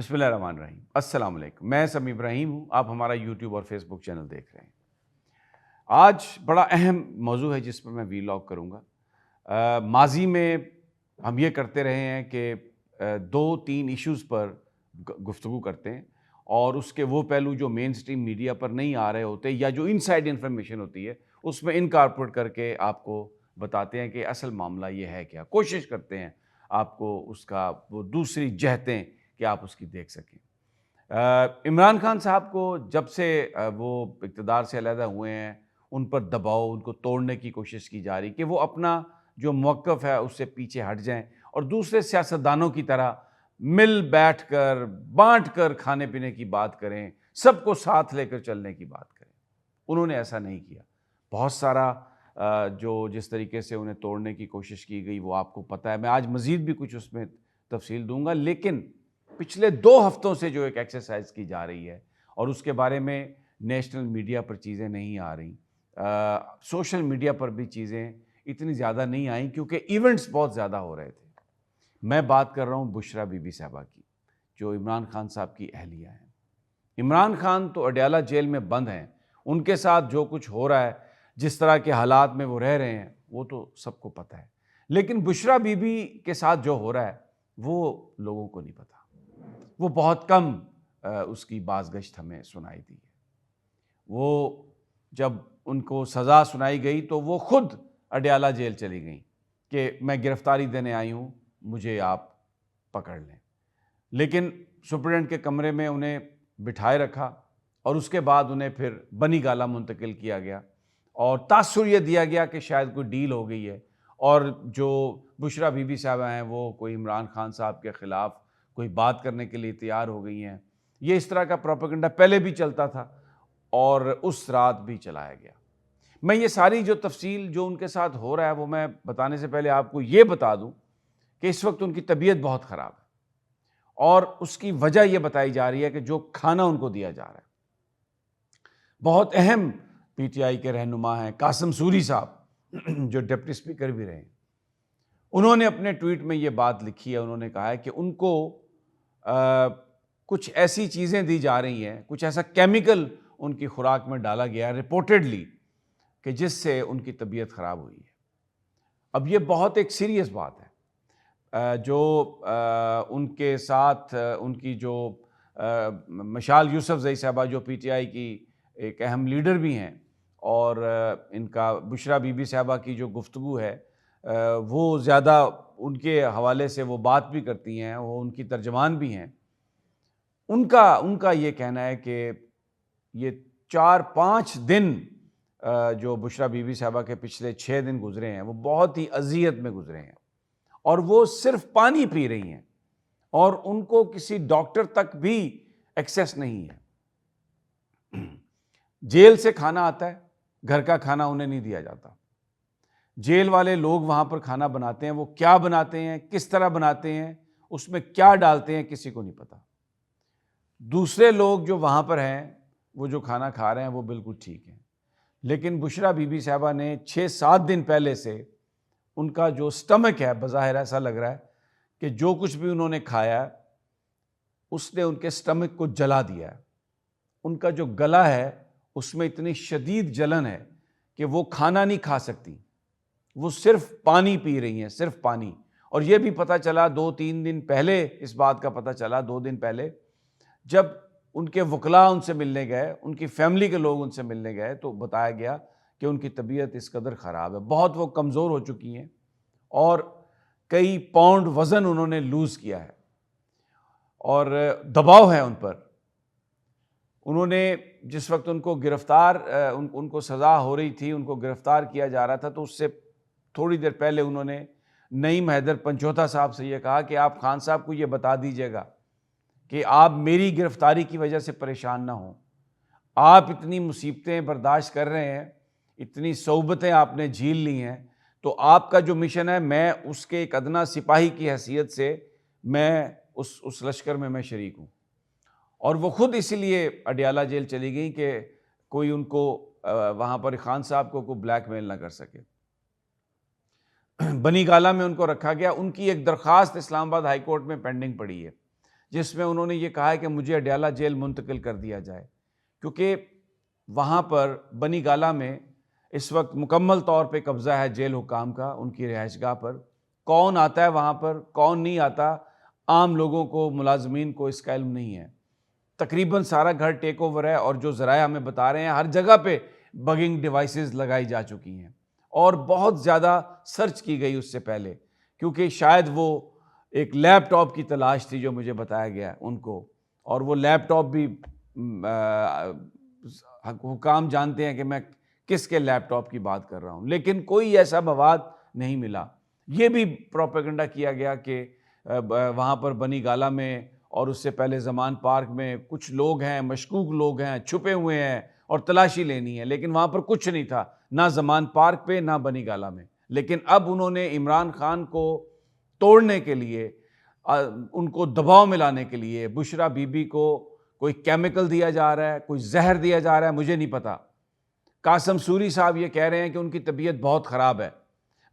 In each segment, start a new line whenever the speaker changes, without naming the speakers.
بسم اللہ الرحمن الرحیم۔ السلام علیکم، میں سمیع ابراہیم ہوں، آپ ہمارا یوٹیوب اور فیس بک چینل دیکھ رہے ہیں۔ آج بڑا اہم موضوع ہے جس پر میں ویلاگ کروں گا۔ ماضی میں ہم یہ کرتے رہے ہیں کہ 2-3 ایشوز پر گفتگو کرتے ہیں اور اس کے وہ پہلو جو مین سٹریم میڈیا پر نہیں آ رہے ہوتے یا جو انسائیڈ انفارمیشن ہوتی ہے اس میں انکارپوریٹ کر کے آپ کو بتاتے ہیں کہ اصل معاملہ یہ ہے کیا، کوشش کرتے ہیں آپ کو اس کا وہ دوسری جہتیں کہ آپ اس کی دیکھ سکیں۔ عمران خان صاحب کو جب سے وہ اقتدار سے علیحدہ ہوئے ہیں ان پر دباؤ، ان کو توڑنے کی کوشش کی جا رہی کہ وہ اپنا جو موقف ہے اس سے پیچھے ہٹ جائیں اور دوسرے سیاستدانوں کی طرح مل بیٹھ کر بانٹ کر کھانے پینے کی بات کریں، سب کو ساتھ لے کر چلنے کی بات کریں۔ انہوں نے ایسا نہیں کیا۔ بہت سارا جو جس طریقے سے انہیں توڑنے کی کوشش کی گئی وہ آپ کو پتہ ہے۔ میں آج مزید بھی کچھ اس میں تفصیل دوں گا، لیکن پچھلے 2 ہفتوں سے جو ایک ایکسرسائز کی جا رہی ہے اور اس کے بارے میں نیشنل میڈیا پر چیزیں نہیں آ رہی، سوشل میڈیا پر بھی چیزیں اتنی زیادہ نہیں آئیں کیونکہ ایونٹس بہت زیادہ ہو رہے تھے۔ میں بات کر رہا ہوں بشریٰ بی بی صاحبہ کی، جو عمران خان صاحب کی اہلیہ ہیں۔ عمران خان تو اڈیالہ جیل میں بند ہیں، ان کے ساتھ جو کچھ ہو رہا ہے، جس طرح کے حالات میں وہ رہ رہے ہیں وہ تو سب کو پتہ ہے، لیکن بشریٰ بی بی کے ساتھ جو ہو رہا ہے وہ لوگوں کو نہیں پتہ۔ وہ بہت کم اس کی بازگشت ہمیں سنائی دی ہے۔ وہ جب ان کو سزا سنائی گئی تو وہ خود اڈیالہ جیل چلی گئیں کہ میں گرفتاری دینے آئی ہوں، مجھے آپ پکڑ لیں، لیکن سپرڈنٹ کے کمرے میں انہیں بٹھائے رکھا اور اس کے بعد انہیں پھر بنی گالہ منتقل کیا گیا اور تاثر یہ دیا گیا کہ شاید کوئی ڈیل ہو گئی ہے اور جو بشریٰ بی بی صاحبہ ہیں وہ کوئی عمران خان صاحب کے خلاف کوئی بات کرنے کے لیے تیار ہو گئی ہیں۔ یہ اس طرح کا پروپیگنڈا پہلے بھی چلتا تھا اور اس رات بھی چلایا گیا۔ میں یہ ساری جو تفصیل جو ان کے ساتھ ہو رہا ہے وہ میں بتانے سے پہلے آپ کو یہ بتا دوں کہ اس وقت ان کی طبیعت بہت خراب ہے اور اس کی وجہ یہ بتائی جا رہی ہے کہ جو کھانا ان کو دیا جا رہا ہے۔ بہت اہم پی ٹی آئی کے رہنما ہیں قاسم سوری صاحب، جو ڈپٹی اسپیکر بھی رہے ہیں، انہوں نے اپنے ٹویٹ میں یہ بات لکھی ہے۔ انہوں نے کہا ہے کہ ان کو کچھ ایسی چیزیں دی جا رہی ہیں، کچھ ایسا کیمیکل ان کی خوراک میں ڈالا گیا ہے ریپورٹڈلی کہ جس سے ان کی طبیعت خراب ہوئی ہے۔ اب یہ بہت ایک سیریس بات ہے۔ جو ان کے ساتھ ان کی جو مشال یوسف زئی صاحبہ جو پی ٹی آئی کی ایک اہم لیڈر بھی ہیں اور ان کا بشریٰ بی بی صاحبہ کی جو گفتگو ہے وہ زیادہ ان کے حوالے سے وہ بات بھی کرتی ہیں، وہ ان کی ترجمان بھی ہیں۔ ان کا یہ کہنا ہے کہ یہ 4-5 دن جو بشریٰ بی بی صاحبہ کے پچھلے 6 دن گزرے ہیں وہ بہت ہی اذیت میں گزرے ہیں اور وہ صرف پانی پی رہی ہیں اور ان کو کسی ڈاکٹر تک بھی ایکسیس نہیں ہے۔ جیل سے کھانا آتا ہے، گھر کا کھانا انہیں نہیں دیا جاتا۔ جیل والے لوگ وہاں پر کھانا بناتے ہیں، وہ کیا بناتے ہیں، کس طرح بناتے ہیں، اس میں کیا ڈالتے ہیں، کسی کو نہیں پتا۔ دوسرے لوگ جو وہاں پر ہیں وہ جو کھانا کھا رہے ہیں وہ بالکل ٹھیک ہیں، لیکن بشریٰ بی بی صاحبہ نے 6-7 دن پہلے سے ان کا جو سٹمک ہے، بظاہر ایسا لگ رہا ہے کہ جو کچھ بھی انہوں نے کھایا اس نے ان کے سٹمک کو جلا دیا ہے۔ ان کا جو گلا ہے اس میں اتنی شدید جلن ہے کہ وہ کھانا نہیں کھا سکتی، وہ صرف پانی پی رہی ہیں، صرف پانی۔ اور یہ بھی پتہ چلا 2-3 دن پہلے، اس بات کا پتہ چلا 2 دن پہلے جب ان کے وکلاء ان سے ملنے گئے، ان کی فیملی کے لوگ ان سے ملنے گئے تو بتایا گیا کہ ان کی طبیعت اس قدر خراب ہے، بہت وہ کمزور ہو چکی ہیں اور کئی پاؤنڈ وزن انہوں نے لوز کیا ہے اور دباؤ ہے ان پر۔ انہوں نے جس وقت ان کو گرفتار ان کو سزا ہو رہی تھی، ان کو گرفتار کیا جا رہا تھا، تو اس سے تھوڑی دیر پہلے انہوں نے نعیم حیدر پنچوتا صاحب سے یہ کہا کہ آپ خان صاحب کو یہ بتا دیجیے گا کہ آپ میری گرفتاری کی وجہ سے پریشان نہ ہوں، آپ اتنی مصیبتیں برداشت کر رہے ہیں، اتنی صعوبتیں آپ نے جھیل لی ہیں، تو آپ کا جو مشن ہے میں اس کے ایک ادنا سپاہی کی حیثیت سے میں اس لشکر میں میں شریک ہوں۔ اور وہ خود اسی لیے اڈیالہ جیل چلی گئی کہ کوئی ان کو وہاں پر خان صاحب کو کوئی بلیک میل نہ کر سکے۔ بنی گالہ میں ان کو رکھا گیا۔ ان کی ایک درخواست اسلام آباد ہائی کورٹ میں پینڈنگ پڑی ہے جس میں انہوں نے یہ کہا ہے کہ مجھے اڈیالہ جیل منتقل کر دیا جائے، کیونکہ وہاں پر بنی گالہ میں اس وقت مکمل طور پہ قبضہ ہے جیل حکام کا ان کی رہائش گاہ پر۔ کون آتا ہے وہاں پر، کون نہیں آتا، عام لوگوں کو، ملازمین کو اس کا علم نہیں ہے۔ تقریباً سارا گھر ٹیک اوور ہے، اور جو ذرائع ہمیں بتا رہے ہیں ہر جگہ پہ بگنگ ڈیوائسز لگائی جا چکی ہیں، اور بہت زیادہ سرچ کی گئی اس سے پہلے، کیونکہ شاید وہ ایک لیپ ٹاپ کی تلاش تھی جو مجھے بتایا گیا ان کو، اور وہ لیپ ٹاپ بھی حکام جانتے ہیں کہ میں کس کے لیپ ٹاپ کی بات کر رہا ہوں، لیکن کوئی ایسا مواد نہیں ملا۔ یہ بھی پروپیگنڈا کیا گیا کہ وہاں پر بنی گالہ میں اور اس سے پہلے زمان پارک میں کچھ لوگ ہیں، مشکوک لوگ ہیں، چھپے ہوئے ہیں اور تلاشی لینی ہے، لیکن وہاں پر کچھ نہیں تھا، نہ زمان پارک پہ نہ بنی گالہ میں۔ لیکن اب انہوں نے عمران خان کو توڑنے کے لیے، ان کو دباؤ میں لانے کے لیے بشرا بی بی کو کوئی کیمیکل دیا جا رہا ہے، کوئی زہر دیا جا رہا ہے، مجھے نہیں پتا۔ قاسم سوری صاحب یہ کہہ رہے ہیں کہ ان کی طبیعت بہت خراب ہے۔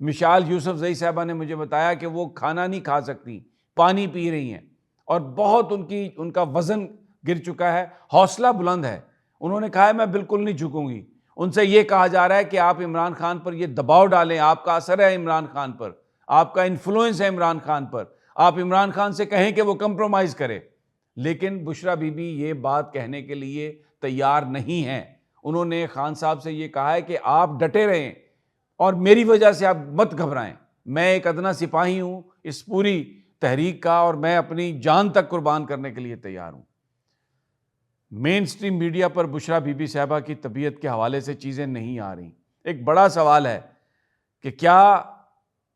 مشال یوسف زئی صاحبہ نے مجھے بتایا کہ وہ کھانا نہیں کھا سکتی، پانی پی رہی ہیں، اور بہت ان کا وزن گر چکا ہے، حوصلہ بلند ہے۔ انہوں نے کہا ہے میں بالکل نہیں جھکوں گی۔ ان سے یہ کہا جا رہا ہے کہ آپ عمران خان پر یہ دباؤ ڈالیں، آپ کا اثر ہے عمران خان پر، آپ کا انفلوئنس ہے عمران خان پر، آپ عمران خان سے کہیں کہ وہ کمپرومائز کرے۔ لیکن بشرا بی بی یہ بات کہنے کے لیے تیار نہیں ہیں۔ انہوں نے خان صاحب سے یہ کہا ہے کہ آپ ڈٹے رہیں اور میری وجہ سے آپ مت گھبرائیں، میں ایک ادنا سپاہی ہوں اس پوری تحریک کا، اور میں اپنی جان تک قربان کرنے کے لیے تیار ہوں۔ مین stream media per Bushra be be صاحبہ کی طبیعت کے حوالے سے چیزیں نہیں آ رہی۔ ایک بڑا سوال ہے کہ کیا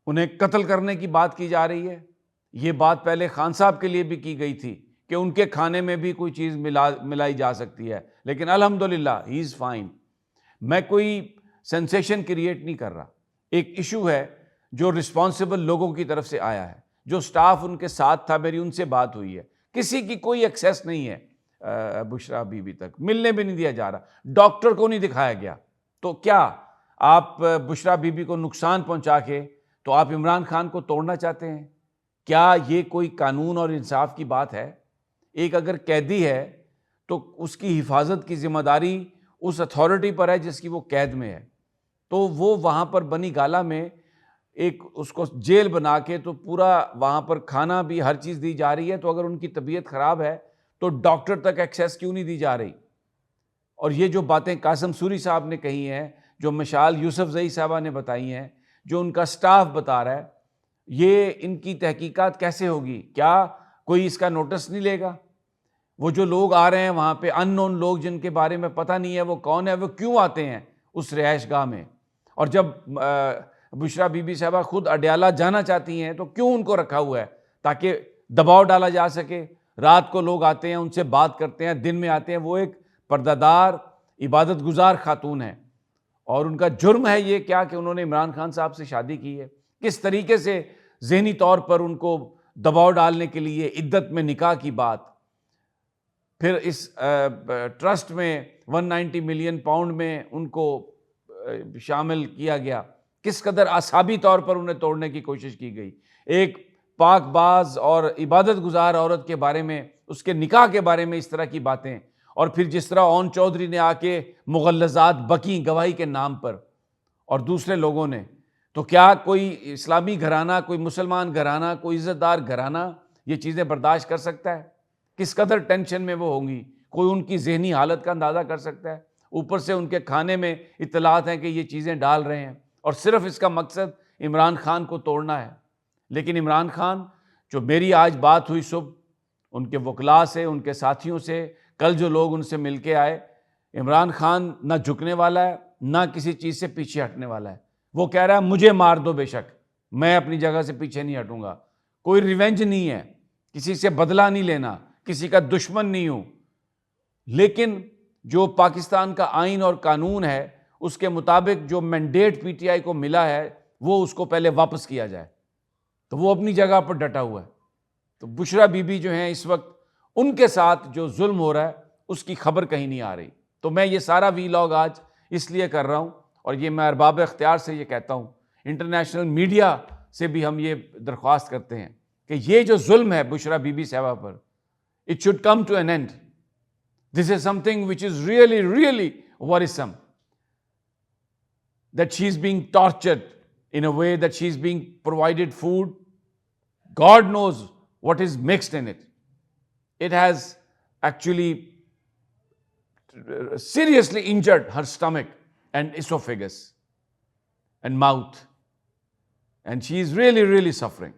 انہیں قتل کرنے کی بات کی جا رہی ہے؟ یہ بات پہلے خان صاحب کے لیے بھی کی گئی تھی کہ ان کے کھانے میں بھی کوئی چیز ملائی جا سکتی ہے، لیکن الحمدللہ ہی از فائن۔ میں کوئی سینسیشن کریٹ نہیں کر رہا، ایک ایشو ہے جو رسپانسبل لوگوں کی طرف سے آیا ہے، جو سٹاف ان کے ساتھ تھا، میری ان سے بات ہوئی ہے، کسی کی کوئی ایکسیس نہیں ہے بشرا بی بی تک، ملنے بھی نہیں دیا جا رہا، ڈاکٹر کو نہیں دکھایا گیا۔ تو کیا آپ بشرا بی بی کو نقصان پہنچا کے تو آپ عمران خان کو توڑنا چاہتے ہیں؟ کیا یہ کوئی قانون اور انصاف کی بات ہے؟ ایک اگر قیدی ہے تو اس کی حفاظت کی ذمہ داری اس اتھارٹی پر ہے جس کی وہ قید میں ہے، تو وہ وہاں پر بنی گالہ میں ایک اس کو جیل بنا کے تو پورا وہاں پر کھانا بھی ہر چیز دی جا رہی ہے، تو اگر ان کی طبیعت خراب ہے تو ڈاکٹر تک ایکسیس کیوں نہیں دی جا رہی؟ اور یہ جو باتیں قاسم سوری صاحب نے کہی ہیں، جو مشال یوسف زئی صاحبہ نے بتائی ہیں، جو ان کا سٹاف بتا رہا ہے، یہ ان کی تحقیقات کیسے ہوگی؟ کیا کوئی اس کا نوٹس نہیں لے گا؟ وہ جو لوگ آ رہے ہیں وہاں پہ، ان نون لوگ جن کے بارے میں پتہ نہیں ہے وہ کون ہے، وہ کیوں آتے ہیں اس رہائش گاہ میں؟ اور جب بشرا بی بی صاحبہ خود اڈیالہ جانا چاہتی ہیں تو کیوں ان کو رکھا ہوا ہے؟ تاکہ دباؤ ڈالا جا سکے۔ رات کو لوگ آتے ہیں، ان سے بات کرتے ہیں، دن میں آتے ہیں۔ وہ ایک پردہ دار عبادت گزار خاتون ہیں، اور ان کا جرم ہے یہ کیا کہ انہوں نے عمران خان صاحب سے شادی کی ہے۔ کس طریقے سے ذہنی طور پر ان کو دباؤ ڈالنے کے لیے عدت میں نکاح کی بات، پھر اس ٹرسٹ میں 190 ملین پاؤنڈ میں ان کو شامل کیا گیا، کس قدر اعصابی طور پر انہیں توڑنے کی کوشش کی گئی۔ ایک پاک باز اور عبادت گزار عورت کے بارے میں، اس کے نکاح کے بارے میں اس طرح کی باتیں، اور پھر جس طرح اون چودھری نے آ کے مغلظات بکیں گواہی کے نام پر، اور دوسرے لوگوں نے، تو کیا کوئی اسلامی گھرانہ، کوئی مسلمان گھرانہ، کوئی عزت دار گھرانہ یہ چیزیں برداشت کر سکتا ہے؟ کس قدر ٹینشن میں وہ ہوں گی، کوئی ان کی ذہنی حالت کا اندازہ کر سکتا ہے؟ اوپر سے ان کے کھانے میں اطلاعات ہیں کہ یہ چیزیں ڈال رہے ہیں، اور صرف اس کا مقصد عمران خان کو توڑنا ہے۔ لیکن عمران خان، جو میری آج بات ہوئی صبح ان کے وکلاء سے، ان کے ساتھیوں سے، کل جو لوگ ان سے مل کے آئے، عمران خان نہ جھکنے والا ہے، نہ کسی چیز سے پیچھے ہٹنے والا ہے۔ وہ کہہ رہا ہے مجھے مار دو بے شک، میں اپنی جگہ سے پیچھے نہیں ہٹوں گا، کوئی ریونج نہیں ہے، کسی سے بدلہ نہیں لینا، کسی کا دشمن نہیں ہوں، لیکن جو پاکستان کا آئین اور قانون ہے اس کے مطابق جو مینڈیٹ پی ٹی آئی کو ملا ہے وہ اس کو پہلے واپس کیا جائے۔ تو وہ اپنی جگہ پر ڈٹا ہوا ہے۔ تو بشرا بی بی جو ہیں اس وقت ان کے ساتھ جو ظلم ہو رہا ہے اس کی خبر کہیں نہیں آ رہی۔ تو میں یہ سارا وی لاگ آج اس لیے کر رہا ہوں، اور یہ میں ارباب اختیار سے یہ کہتا ہوں، انٹرنیشنل میڈیا سے بھی ہم یہ درخواست کرتے ہیں کہ یہ جو ظلم ہے بشرا بی بی صاحبہ پر، It should come to an end. This is something which is really, really worrisome. That she's being tortured in a way that she's being provided food. God knows what is mixed in it. It has actually seriously injured her stomach and esophagus and mouth. And she is really, really suffering.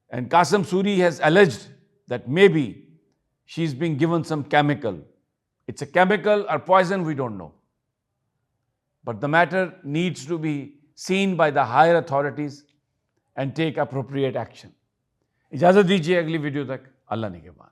And Qasim Suri has alleged that maybe she's being given some chemical. It's a chemical or poison, we don't know. But the matter needs to be seen by the higher authorities and take appropriate action. اجازت دیجیے اگلی video تک اللہ نگہبان.